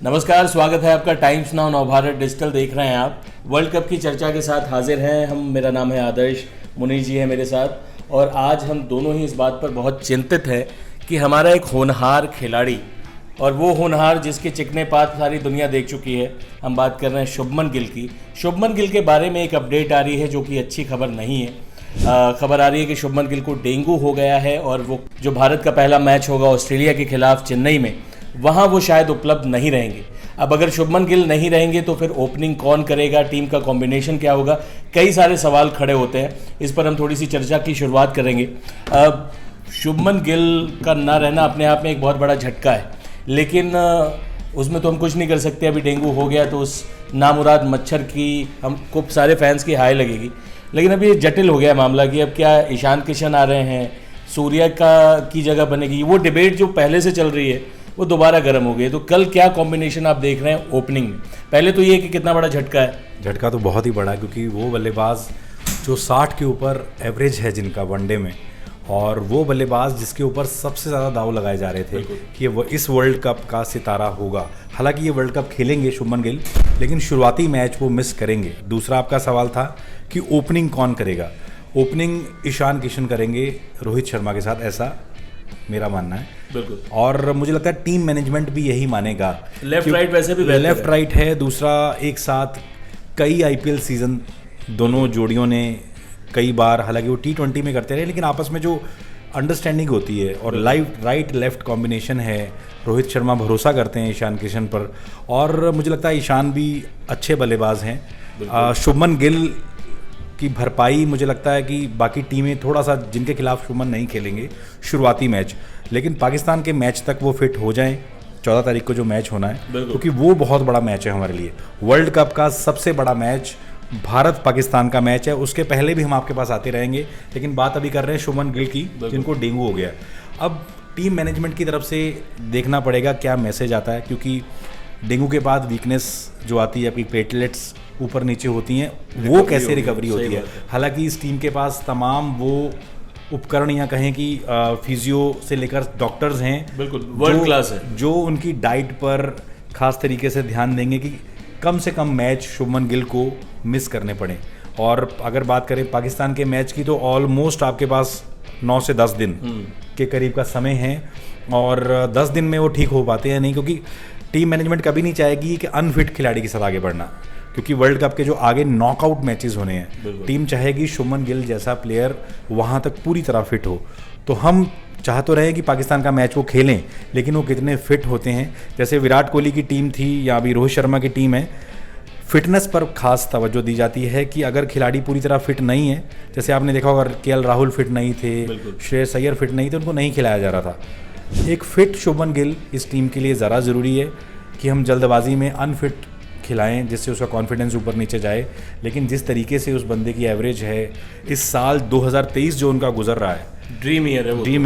नमस्कार, स्वागत है आपका टाइम्स नाउ नवभारत डिजिटल देख रहे हैं आप। वर्ल्ड कप की चर्चा के साथ हाजिर हैं हम। मेरा नाम है आदर्श, मुनीष जी है मेरे साथ और आज हम दोनों ही इस बात पर बहुत चिंतित हैं कि हमारा एक होनहार खिलाड़ी और वो होनहार जिसके चिकने पात सारी दुनिया देख चुकी है, हम बात कर रहे हैं शुभमन गिल की। शुभमन गिल के बारे में एक अपडेट आ रही है जो कि अच्छी खबर नहीं है। खबर आ रही है कि शुभमन गिल को डेंगू हो गया है और वो जो भारत का पहला मैच होगा ऑस्ट्रेलिया के खिलाफ चेन्नई में, वहाँ वो शायद उपलब्ध नहीं रहेंगे। अब अगर शुभमन गिल नहीं रहेंगे तो फिर ओपनिंग कौन करेगा, टीम का कॉम्बिनेशन क्या होगा, कई सारे सवाल खड़े होते हैं। इस पर हम थोड़ी सी चर्चा की शुरुआत करेंगे। शुभमन गिल का ना रहना अपने आप में एक बहुत बड़ा झटका है, लेकिन उसमें तो हम कुछ नहीं कर सकते। अभी डेंगू हो गया तो उस नामुराद मच्छर की हमको सारे फैंस की हाय लगेगी, लेकिन अभी जटिल हो गया मामला कि अब क्या ईशान किशन आ रहे हैं, सूर्या की जगह बनेगी। वो डिबेट जो पहले से चल रही है वो दोबारा गर्म हो गई। तो कल क्या कॉम्बिनेशन आप देख रहे हैं ओपनिंग में? पहले तो ये कि कितना बड़ा झटका है। झटका तो बहुत ही बड़ा है क्योंकि वो बल्लेबाज जो 60 के ऊपर एवरेज है जिनका वनडे में, और वो बल्लेबाज जिसके ऊपर सबसे ज़्यादा दाव लगाए जा रहे थे कि वो इस वर्ल्ड कप का सितारा होगा। हालांकि ये वर्ल्ड कप खेलेंगे शुभमन गिल, लेकिन शुरुआती मैच वो मिस करेंगे। दूसरा आपका सवाल था कि ओपनिंग कौन करेगा। ओपनिंग ईशान किशन करेंगे रोहित शर्मा के साथ, ऐसा मेरा मानना है। बिल्कुल। और मुझे लगता है टीम मैनेजमेंट भी यही मानेगा। लेफ्ट राइट वैसे भी लेफ्ट राइट है। दूसरा, एक साथ कई आईपीएल सीजन दोनों जोड़ियों ने कई बार, हालांकि वो T20 में करते रहे, लेकिन आपस में जो अंडरस्टैंडिंग होती है और राइट लेफ्ट कॉम्बिनेशन है, रोहित शर्मा भरोसा करते हैं ईशान किशन पर, और मुझे लगता है ईशान भी अच्छे बल्लेबाज हैं। शुभमन गिल की भरपाई मुझे लगता है कि बाकी टीमें थोड़ा सा, जिनके खिलाफ शुभमन नहीं खेलेंगे शुरुआती मैच, लेकिन पाकिस्तान के मैच तक वो फिट हो जाएं। 14 तारीख को जो मैच होना है, क्योंकि वो बहुत बड़ा मैच है हमारे लिए। वर्ल्ड कप का सबसे बड़ा मैच भारत पाकिस्तान का मैच है। उसके पहले भी हम आपके पास आते रहेंगे, लेकिन बात अभी कर रहे हैं शुभमन गिल की, जिनको डेंगू हो गया। अब टीम मैनेजमेंट की तरफ से देखना पड़ेगा क्या मैसेज आता है, क्योंकि डेंगू के बाद वीकनेस जो आती है, आपकी प्लेटलेट्स ऊपर नीचे होती हैं, वो कैसे रिकवरी होती है। हालांकि इस टीम के पास तमाम वो उपकरण या कहें कि फिजियो से लेकर डॉक्टर्स हैं, बिल्कुल वर्ल्ड क्लास है, जो उनकी डाइट पर खास तरीके से ध्यान देंगे कि कम से कम मैच शुभमन गिल को मिस करने पड़े। और अगर बात करें पाकिस्तान के मैच की, तो ऑलमोस्ट आपके पास 9 से 10 दिन के करीब का समय है, और 10 दिन में वो ठीक हो पाते हैं नहीं, क्योंकि टीम मैनेजमेंट कभी नहीं चाहेगी कि अनफिट खिलाड़ी के साथ आगे बढ़ना, क्योंकि वर्ल्ड कप के जो आगे नॉकआउट मैचेस होने हैं, टीम चाहेगी शुभमन गिल जैसा प्लेयर वहाँ तक पूरी तरह फिट हो। तो हम चाह तो रहे कि पाकिस्तान का मैच वो खेलें, लेकिन वो कितने फिट होते हैं। जैसे विराट कोहली की टीम थी या अभी रोहित शर्मा की टीम है, फिटनेस पर खास तवज्जो दी जाती है कि अगर खिलाड़ी पूरी तरह फिट नहीं है, जैसे आपने देखा होगा KL राहुल फिट नहीं थे, श्रेयस अय्यर फिट नहीं थे, उनको नहीं खिलाया जा रहा था। एक फिट शुभमन गिल इस टीम के लिए ज़रा ज़रूरी है कि हम जल्दबाजी में अनफिट खिलाएं जिससे उसका कॉन्फिडेंस ऊपर नीचे जाए। लेकिन जिस तरीके से उस बंदे की एवरेज है, इस साल 2023 जो उनका गुजर रहा है, ड्रीम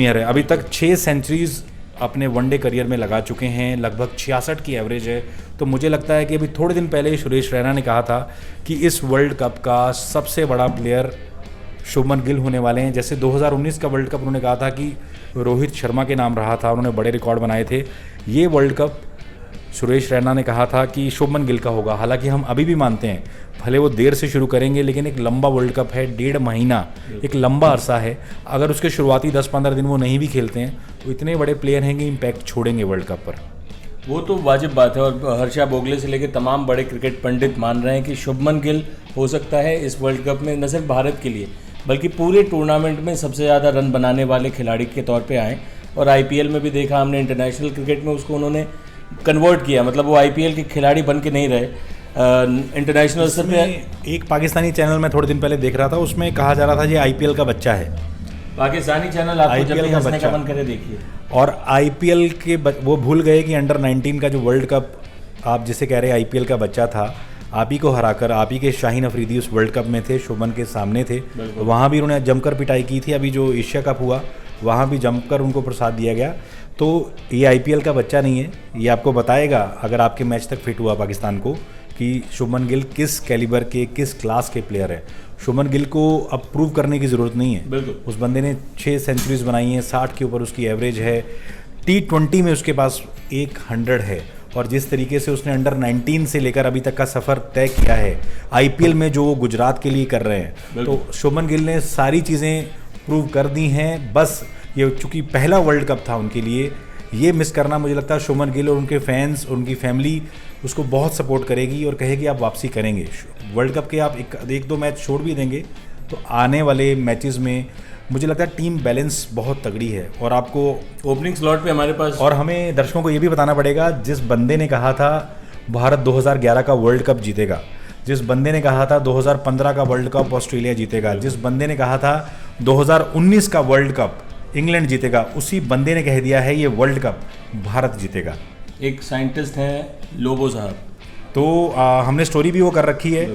ईयर है। अभी तक 6 सेंचुरीज अपने वनडे करियर में लगा चुके हैं, लगभग 66 की एवरेज है। तो मुझे लगता है कि अभी थोड़े दिन पहले सुरेश रैना ने कहा था कि इस वर्ल्ड कप का सबसे बड़ा प्लेयर शुभमन गिल होने वाले हैं। जैसे 2019 का वर्ल्ड कप उन्होंने कहा था कि रोहित शर्मा के नाम रहा था, उन्होंने बड़े रिकॉर्ड बनाए थे। ये वर्ल्ड कप सुरेश रैना ने कहा था कि शुभमन गिल का होगा। हालांकि हम अभी भी मानते हैं, भले वो देर से शुरू करेंगे, लेकिन एक लंबा वर्ल्ड कप है, 1.5 महीना एक लंबा अरसा है। अगर उसके शुरुआती 10-15 दिन वो नहीं भी खेलते हैं, तो इतने बड़े प्लेयर हैं कि इम्पैक्ट छोड़ेंगे वर्ल्ड कप पर। वो तो वाजिब बात है, और हर्षा बोगले से लेकर तमाम बड़े क्रिकेट पंडित मान रहे हैं कि शुभमन गिल हो सकता है इस वर्ल्ड कप में न सिर्फ भारत के लिए बल्कि पूरे टूर्नामेंट में सबसे ज़्यादा रन बनाने वाले खिलाड़ी के तौर पे आएँ। और IPL में भी देखा हमने, इंटरनेशनल क्रिकेट में उसको उन्होंने कन्वर्ट किया, मतलब वो IPL के खिलाड़ी बन के नहीं रहे, इंटरनेशनल स्तर पे। एक पाकिस्तानी चैनल में थोड़े दिन पहले देख रहा था, उसमें कहा जा रहा था ये IPL का बच्चा है। पाकिस्तानी चैनल आपको जब भी हंसने का मन करे देखिए। और IPL के वो भूल गए कि अंडर 19 का जो वर्ल्ड कप आप जिसे कह रहे हैं IPL का बच्चा था, आप ही को हराकर, आप ही के शाहीन अफरीदी उस वर्ल्ड कप में थे, शुभमन के सामने थे। वहाँ भी उन्होंने जमकर पिटाई की थी। अभी जो एशिया कप हुआ वहाँ भी जमकर उनको प्रसाद दिया गया। तो ये IPL का बच्चा नहीं है, ये आपको बताएगा अगर आपके मैच तक फिट हुआ पाकिस्तान को कि शुभमन गिल किस कैलिबर के, किस क्लास के प्लेयर है। शुभमन गिल को अब प्रूव करने की ज़रूरत नहीं है। उस बंदे ने 6 सेंचुरीज बनाई हैं, 60 के ऊपर उसकी एवरेज है, T20 में उसके पास 100 है, और जिस तरीके से उसने अंडर 19 से लेकर अभी तक का सफ़र तय किया है, आईपीएल में जो वो गुजरात के लिए कर रहे हैं, तो शुभमन गिल ने सारी चीज़ें प्रूव कर दी हैं। बस ये चूँकि पहला वर्ल्ड कप था उनके लिए, ये मिस करना मुझे लगता है शुभमन गिल और उनके फैंस, उनकी फैमिली उसको बहुत सपोर्ट करेगी और कहेगी आप वापसी करेंगे। वर्ल्ड कप के आप एक दो मैच छोड़ भी देंगे तो आने वाले मैचेस में मुझे लगता है टीम बैलेंस बहुत तगड़ी है। और आपको ओपनिंग स्लॉट पे हमारे पास, और हमें दर्शकों को ये भी बताना पड़ेगा, जिस बंदे ने कहा था भारत 2011 का वर्ल्ड कप जीतेगा, जिस बंदे ने कहा था 2015 का वर्ल्ड कप ऑस्ट्रेलिया जीतेगा, जिस बंदे ने कहा था 2019 का वर्ल्ड कप इंग्लैंड जीतेगा, उसी बंदे ने कह दिया है ये वर्ल्ड कप भारत जीतेगा। एक साइंटिस्ट हैं लोबो साहब, तो हमने स्टोरी भी वो कर रखी है।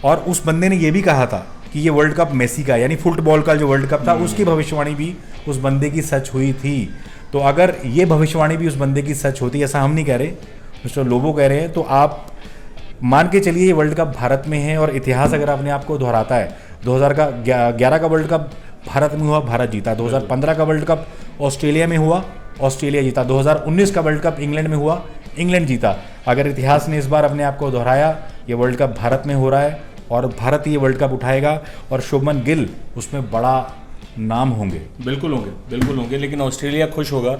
और उस बंदे ने ये भी कहा था कि ये वर्ल्ड कप मेसी का, यानी फुटबॉल का जो वर्ल्ड कप था उसकी भविष्यवाणी भी उस बंदे की सच हुई थी। तो अगर ये भविष्यवाणी भी उस बंदे की सच होती, ऐसा हम नहीं कह रहे, मिस्टर लोबो कह रहे हैं, तो आप मान के चलिए ये वर्ल्ड कप भारत में है। और इतिहास अगर अपने आप को दोहराता है, 2011 का वर्ल्ड कप भारत में हुआ, भारत जीता। 2015 का वर्ल्ड कप ऑस्ट्रेलिया में हुआ, ऑस्ट्रेलिया जीता। 2019 का वर्ल्ड कप इंग्लैंड में हुआ, इंग्लैंड जीता। अगर इतिहास ने इस बार अपने आप को दोहराया, ये वर्ल्ड कप भारत में हो रहा है और भारत ये वर्ल्ड कप उठाएगा और शुभमन गिल उसमें बड़ा नाम होंगे। बिल्कुल होंगे, बिल्कुल होंगे। लेकिन ऑस्ट्रेलिया खुश होगा।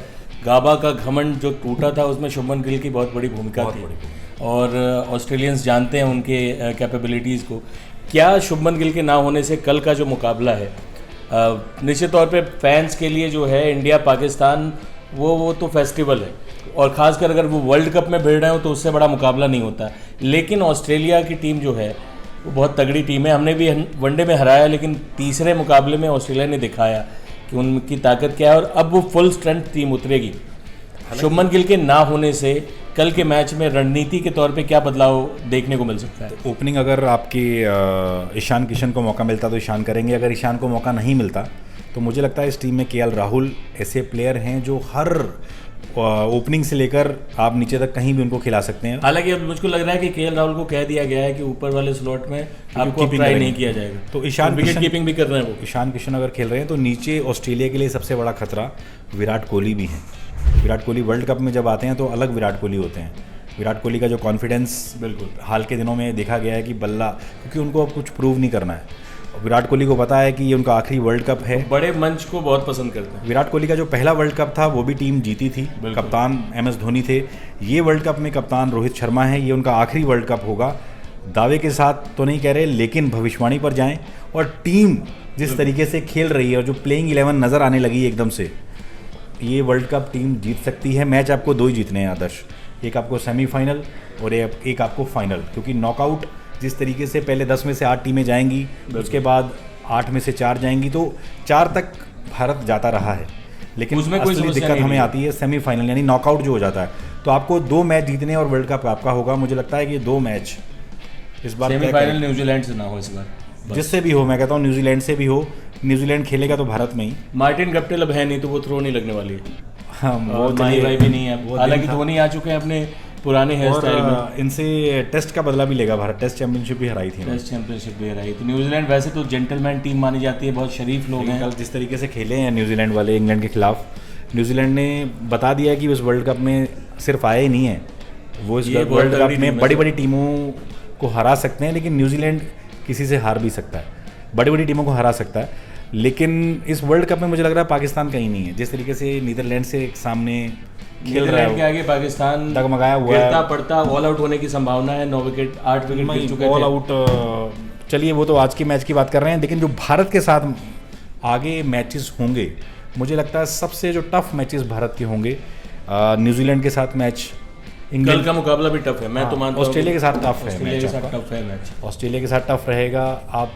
गाबा का घमंड जो टूटा था उसमें शुभमन गिल की बहुत बड़ी भूमिका थी और ऑस्ट्रेलियंस जानते हैं उनके कैपेबिलिटीज़ को। क्या शुभमन गिल के ना होने से कल का जो मुकाबला है निश्चित तौर पे फैंस के लिए जो है इंडिया पाकिस्तान वो तो फेस्टिवल है, और ख़ासकर अगर वो वर्ल्ड कप में भिड़ रहे हो तो उससे बड़ा मुकाबला नहीं होता। लेकिन ऑस्ट्रेलिया की टीम जो है वो बहुत तगड़ी टीम है। हमने भी वनडे में हराया, लेकिन तीसरे मुकाबले में ऑस्ट्रेलिया ने दिखाया कि उनकी ताकत क्या है और अब वो फुल स्ट्रेंथ टीम उतरेगी। शुभमन गिल के ना होने से कल के मैच में रणनीति के तौर पे क्या बदलाव देखने को मिल सकता है? ओपनिंग अगर आपके ईशान किशन को मौका मिलता तो ईशान करेंगे। अगर ईशान को मौका नहीं मिलता तो मुझे लगता है इस टीम में केएल राहुल ऐसे प्लेयर हैं जो हर ओपनिंग से लेकर आप नीचे तक कहीं भी उनको खिला सकते हैं। हालांकि अब मुझको लग रहा है कि केएल राहुल को कह दिया गया है कि ऊपर वाले स्लॉट में आपको ट्राई नहीं किया जाएगा, तो ईशान विकेट कीपिंग भी कर रहे हैं वो। ईशान किशन अगर खेल रहे हैं तो नीचे ऑस्ट्रेलिया के लिए सबसे बड़ा खतरा विराट कोहली भी है। विराट कोहली वर्ल्ड कप में जब आते हैं तो अलग विराट कोहली होते हैं। विराट कोहली का जो कॉन्फिडेंस बिल्कुल हाल के दिनों में देखा गया है कि बल्ला, क्योंकि उनको अब कुछ प्रूव नहीं करना है। विराट कोहली को पता है कि ये उनका आखिरी वर्ल्ड कप है। बड़े मंच को बहुत पसंद करते हैं। विराट कोहली का जो पहला वर्ल्ड कप था वो भी टीम जीती थी, कप्तान MS धोनी थे। ये वर्ल्ड कप में कप्तान रोहित शर्मा है, ये उनका आखिरी वर्ल्ड कप होगा। दावे के साथ तो नहीं कह रहे, लेकिन भविष्यवाणी पर जाएं। और टीम जिस तरीके से खेल रही है और जो प्लेइंग 11 नज़र आने लगी एकदम से, ये वर्ल्ड कप टीम जीत सकती है। मैच आपको 2 ही जीतने हैं आदर्श, एक आपको सेमीफाइनल और एक आपको फाइनल, क्योंकि नॉकआउट जिस तरीके से पहले 10 में से 8 टीमें जाएंगी, उसके बाद 8 में से 4 जाएंगी, तो 4 तक भारत जाता रहा है। लेकिन उसमें असली दिक्कत हमें आती है सेमीफाइनल, यानी नॉकआउट जो हो जाता है। तो आपको 2 मैच जीतने और वर्ल्ड कप आपका होगा। मुझे लगता है कि 2 मैच इस बार सेमीफाइनल न्यूजीलैंड से ना हो इस बार, जिससे भी हो। मैं कहता हूँ न्यूजीलैंड से भी हो, न्यूजीलैंड खेलेगा तो भारत में ही। मार्टिन गप्टिल अब है नहीं तो वो थ्रो नहीं लगने वाली है। हाँ, वो भाई भी नहीं है, हालांकि धोनी आ चुके हैं अपने पुराने हेयर स्टाइल में। इनसे टेस्ट का बदला भी लेगा भारत, टेस्ट चैंपियनशिप भी हराई थी। टेस्ट चैंपियनशिप भी हराई। तो न्यूजीलैंड वैसे तो जेंटलमैन टीम मानी जाती है, बहुत शरीफ लोग हैं। कल जिस तरीके से खेले हैं न्यूजीलैंड वाले इंग्लैंड के खिलाफ, न्यूजीलैंड ने बता दिया कि उस वर्ल्ड कप में सिर्फ आए ही नहीं है, वो इस वर्ल्ड कप में बड़ी बड़ी टीमों को हरा सकते हैं। लेकिन न्यूजीलैंड किसी से हार भी सकता है, बड़ी बड़ी टीमों को हरा सकता है। लेकिन इस वर्ल्ड कप में मुझे लग रहा है पाकिस्तान कहीं नहीं है। जिस तरीके से नीदरलैंड से सामने खेल रहा है, के आगे पाकिस्तान डगमगाया हुआ है, गिरता पड़ता ऑल आउट होने की संभावना है। 9 विकेट 8 विकेट गिर चुके थे ऑल आउट। चलिए वो तो आज के मैच की बात कर रहे हैं, लेकिन जो भारत के साथ आगे मैचेस होंगे, मुझे लगता है सबसे जो टफ मैचेस भारत के होंगे, न्यूजीलैंड के साथ मैच, इंग्लैंड का मुकाबला भी टफ है। मैं तो मानता हूं ऑस्ट्रेलिया के साथ टफ है मैच, ऑस्ट्रेलिया के साथ टफ रहेगा। आप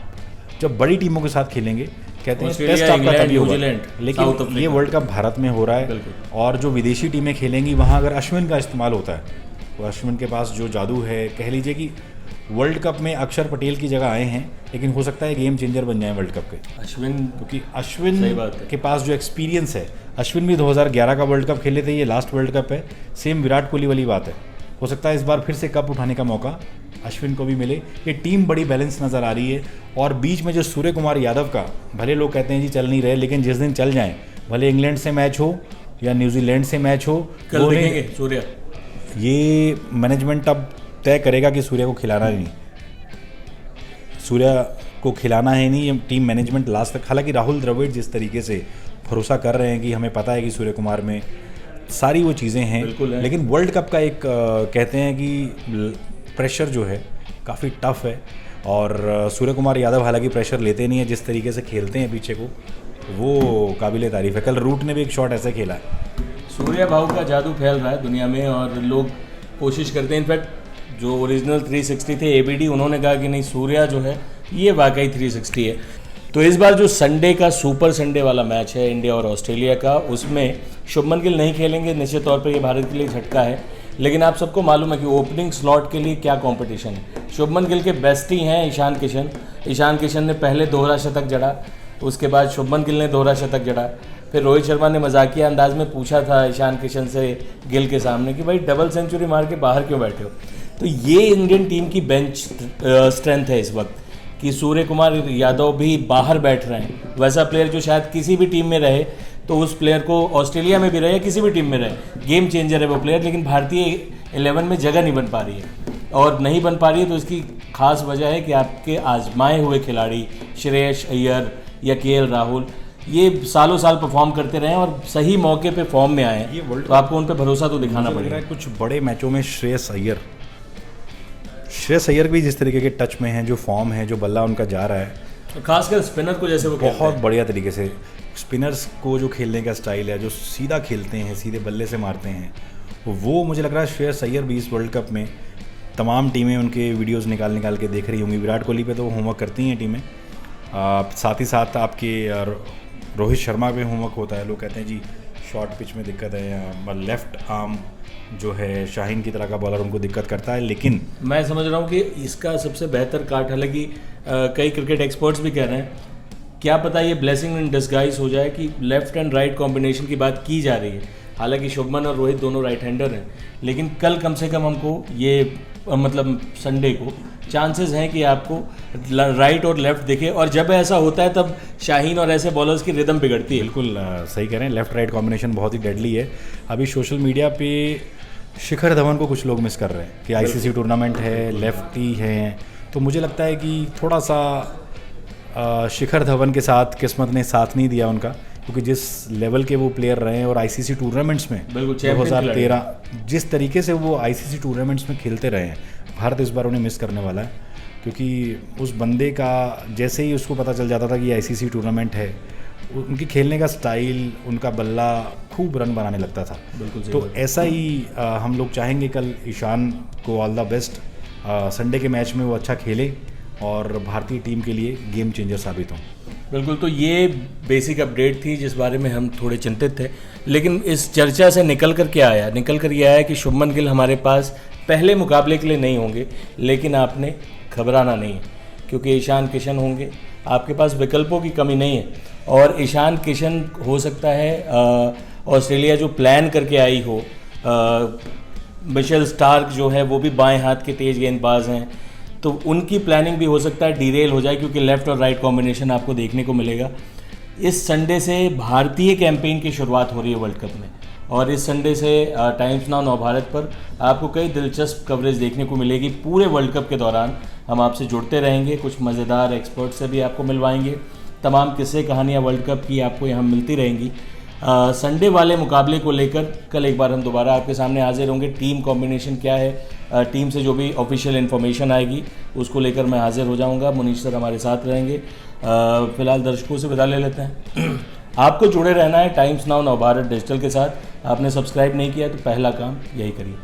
जब बड़ी टीमों के साथ खेलेंगे, कहते हैं टेस्ट आपका तभी होगा, लेकिन ये वर्ल्ड कप भारत में हो रहा है। और जो विदेशी टीमें खेलेंगी वहाँ अगर अश्विन का इस्तेमाल होता है, तो अश्विन के पास जो जादू है, कह लीजिए कि वर्ल्ड कप में अक्षर पटेल की जगह आए हैं, लेकिन हो सकता है गेम चेंजर बन जाए वर्ल्ड कप के अश्विन, क्योंकि अश्विन के पास जो एक्सपीरियंस है, अश्विन भी 2011 का वर्ल्ड कप खेले थे, ये लास्ट वर्ल्ड कप है। सेम विराट कोहली वाली बात है, हो सकता है इस बार फिर से कप उठाने का मौका अश्विन को भी मिले। ये टीम बड़ी बैलेंस नज़र आ रही है। और बीच में जो सूर्य कुमार यादव का, भले लोग कहते हैं जी चल नहीं रहे, लेकिन जिस दिन चल जाएं, भले इंग्लैंड से मैच हो या न्यूजीलैंड से मैच हो, कल देखेंगे सूर्य ये मैनेजमेंट अब तय करेगा कि सूर्या को खिलाना ही नहीं, सूर्या को खिलाना है नहीं, ये टीम मैनेजमेंट लास्ट तक। हालांकि राहुल द्रविड़ जिस तरीके से भरोसा कर रहे हैं कि हमें पता है कि सूर्य कुमार में सारी वो चीज़ें हैं, लेकिन वर्ल्ड कप का एक कहते हैं कि प्रेशर जो है काफ़ी टफ है, और सूर्य कुमार यादव हालांकि प्रेशर लेते नहीं है, जिस तरीके से खेलते हैं पीछे को वो काबिल तारीफ़ है। कल रूट ने भी एक शॉट ऐसे खेला है। सूर्या भाव का जादू फैल रहा है दुनिया में और लोग कोशिश करते हैं। इनफैक्ट जो ओरिजिनल 360 थे एबीडी, उन्होंने कहा कि नहीं सूर्या जो है ये वाकई 360 है। तो इस बार जो संडे का सुपर संडे वाला मैच है इंडिया और ऑस्ट्रेलिया का, उसमें शुभमन गिल नहीं खेलेंगे। निश्चित तौर पर ये भारत के लिए झटका है, लेकिन आप सबको मालूम है कि ओपनिंग स्लॉट के लिए क्या कंपटीशन है। शुभमन गिल के बेस्टी हैं ईशान किशन। ईशान किशन ने पहले दोहरा शतक जड़ा, उसके बाद शुभमन गिल ने दोहरा शतक जड़ा। फिर रोहित शर्मा ने मजाकिया अंदाज में पूछा था ईशान किशन से गिल के सामने कि भाई डबल सेंचुरी मार के बाहर क्यों बैठे हो। तो ये इंडियन टीम की बेंच स्ट्रेंथ है इस वक्त कि सूर्य कुमार यादव भी बाहर बैठ रहे हैं। वैसा प्लेयर जो शायद किसी भी टीम में रहे तो उस प्लेयर को ऑस्ट्रेलिया में भी रहे या किसी भी टीम में रहे, गेम चेंजर है वो प्लेयर, लेकिन भारतीय 11 में जगह नहीं बन पा रही है। और नहीं बन पा रही है तो इसकी खास वजह है कि आपके आजमाए हुए खिलाड़ी श्रेयस अय्यर या केएल राहुल ये सालों साल परफॉर्म करते रहे और सही मौके पे फॉर्म में आए हैं, तो आपको उन पे भरोसा तो दिखाना पड़ेगा। कुछ बड़े मैचों में श्रेयस अय्यर भी जिस तरीके के टच में हैं, जो फॉर्म है, जो बल्ला उनका जा रहा है, खासकर स्पिनर को जैसे वो बहुत बढ़िया तरीके से स्पिनर्स को जो खेलने का स्टाइल है, जो सीधा खेलते हैं, सीधे बल्ले से मारते हैं, वो मुझे लग रहा है श्रेयस अय्यर भी इस वर्ल्ड कप में तमाम टीमें उनके वीडियोस निकाल के देख रही होंगी। विराट कोहली पे तो होमवर्क करती हैं टीमें, साथ ही साथ आपके रोहित शर्मा पे होमवर्क होता है। लोग कहते हैं जी शॉर्ट पिच में दिक्कत है, या लेफ्ट आर्म जो है शाहीन की तरह का बॉलर उनको दिक्कत करता है, लेकिन मैं समझ रहा हूँ कि इसका सबसे बेहतर काट, हालांकि कई क्रिकेट एक्सपर्ट्स भी कह रहे हैं, क्या पता ये ब्लेसिंग इन डिस्गाइज हो जाए कि लेफ्ट एंड राइट कॉम्बिनेशन की बात की जा रही है। हालांकि शुभमन और रोहित दोनों राइट हैंडर हैं, लेकिन कल कम से कम हमको ये मतलब संडे को चांसेस हैं कि आपको राइट और लेफ्ट दिखे, और जब ऐसा होता है तब शाहीन और ऐसे बॉलर्स की रिदम बिगड़ती है। बिल्कुल सही कह रहे हैं, लेफ्ट राइट कॉम्बिनेशन बहुत ही डेडली है। अभी सोशल मीडिया पे शिखर धवन को कुछ लोग मिस कर रहे हैं कि आईसीसी टूर्नामेंट है, लेफ्टी हैं, तो मुझे लगता है कि थोड़ा सा शिखर धवन के साथ किस्मत ने साथ नहीं दिया उनका, क्योंकि जिस लेवल के वो प्लेयर रहे हैं और आईसीसी टूर्नामेंट्स में 2013 जिस तरीके से वो आईसीसी टूर्नामेंट्स में खेलते रहे हैं, भारत इस बार उन्हें मिस करने वाला है। क्योंकि उस बंदे का जैसे ही उसको पता चल जाता था कि आईसीसी टूर्नामेंट है, उनकी खेलने का स्टाइल, उनका बल्ला खूब रन बनाने लगता था। बिल्कुल तो ऐसा ही हम लोग चाहेंगे कल ईशान को ऑल द बेस्ट, संडे के मैच में वो अच्छा खेले और भारतीय टीम के लिए गेम चेंजर साबित हों। बिल्कुल, तो ये बेसिक अपडेट थी जिस बारे में हम थोड़े चिंतित थे, लेकिन इस चर्चा से निकल कर क्या आया? निकल कर ये आया कि शुभमन गिल हमारे पास पहले मुकाबले के लिए नहीं होंगे, लेकिन आपने घबराना नहीं है क्योंकि ईशान किशन होंगे। आपके पास विकल्पों की कमी नहीं है, और ईशान किशन हो सकता है ऑस्ट्रेलिया जो प्लान करके आई हो, मिशेल स्टार्क जो है वो भी बाएं हाथ के तेज़ गेंदबाज हैं, तो उनकी प्लानिंग भी हो सकता है डीरेल हो जाए, क्योंकि लेफ़्ट और राइट कॉम्बिनेशन आपको देखने को मिलेगा। इस संडे से भारतीय कैंपेन की शुरुआत हो रही है वर्ल्ड कप में, और इस संडे से टाइम्स नाउ नव भारत पर आपको कई दिलचस्प कवरेज देखने को मिलेगी। पूरे वर्ल्ड कप के दौरान हम आपसे जुड़ते रहेंगे, कुछ मज़ेदार एक्सपर्ट से भी आपको मिलवाएंगे, तमाम किस्से कहानियाँ वर्ल्ड कप की आपको यहाँ मिलती रहेंगी। संडे वाले मुकाबले को लेकर कल एक बार हम दोबारा आपके सामने हाजिर होंगे। टीम कॉम्बिनेशन क्या है, टीम से जो भी ऑफिशियल इन्फॉर्मेशन आएगी उसको लेकर मैं हाजिर हो जाऊंगा। मुनीश सर हमारे साथ रहेंगे। फिलहाल दर्शकों से विदा ले लेते हैं। आपको जुड़े रहना है टाइम्स नाउ नव भारत डिजिटल के साथ। आपने सब्सक्राइब नहीं किया तो पहला काम यही करिए।